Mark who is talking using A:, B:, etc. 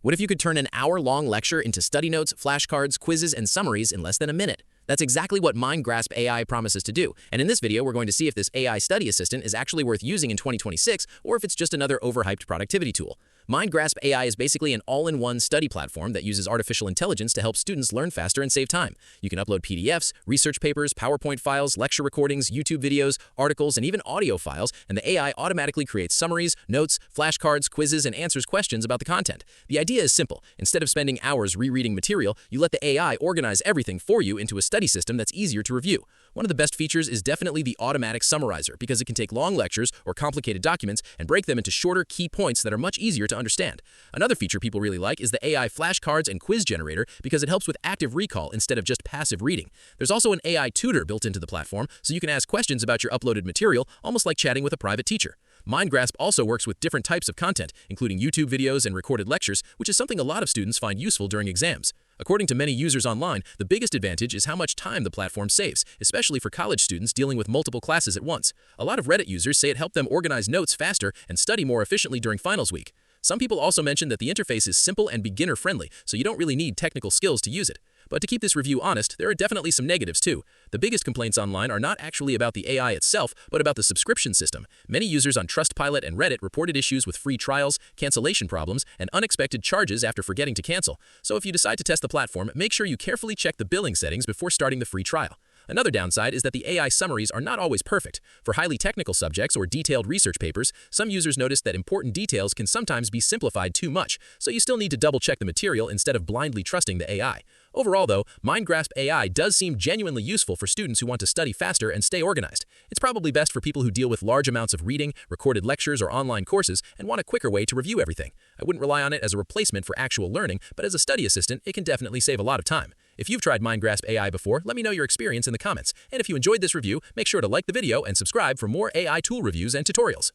A: What if you could turn an hour-long lecture into study notes, flashcards, quizzes, and summaries in less than a minute? That's exactly what Mindgrasp AI promises to do, and in this video we're going to see if this AI study assistant is actually worth using in 2026 or if it's just another overhyped productivity tool. Mindgrasp AI is basically an all-in-one study platform that uses artificial intelligence to help students learn faster and save time. You can upload PDFs, research papers, PowerPoint files, lecture recordings, YouTube videos, articles, and even audio files, and the AI automatically creates summaries, notes, flashcards, quizzes, and answers questions about the content. The idea is simple. Instead of spending hours rereading material, you let the AI organize everything for you into a study system that's easier to review. One of the best features is definitely the automatic summarizer because it can take long lectures or complicated documents and break them into shorter key points that are much easier to understand. Another feature people really like is the AI flashcards and quiz generator because it helps with active recall instead of just passive reading. There's also an AI tutor built into the platform, so you can ask questions about your uploaded material, almost like chatting with a private teacher. Mindgrasp also works with different types of content, including YouTube videos and recorded lectures, which is something a lot of students find useful during exams. According to many users online, the biggest advantage is how much time the platform saves, especially for college students dealing with multiple classes at once. A lot of Reddit users say it helped them organize notes faster and study more efficiently during finals week. Some people also mention that the interface is simple and beginner-friendly, so you don't really need technical skills to use it. But to keep this review honest, there are definitely some negatives too. The biggest complaints online are not actually about the AI itself, but about the subscription system. Many users on Trustpilot and Reddit reported issues with free trials, cancellation problems, and unexpected charges after forgetting to cancel. So if you decide to test the platform, make sure you carefully check the billing settings before starting the free trial. Another downside is that the AI summaries are not always perfect. For highly technical subjects or detailed research papers, some users notice that important details can sometimes be simplified too much, so you still need to double-check the material instead of blindly trusting the AI. Overall, though, Mindgrasp AI does seem genuinely useful for students who want to study faster and stay organized. It's probably best for people who deal with large amounts of reading, recorded lectures, or online courses and want a quicker way to review everything. I wouldn't rely on it as a replacement for actual learning, but as a study assistant, it can definitely save a lot of time. If you've tried Mindgrasp AI before, let me know your experience in the comments. And if you enjoyed this review, make sure to like the video and subscribe for more AI tool reviews and tutorials.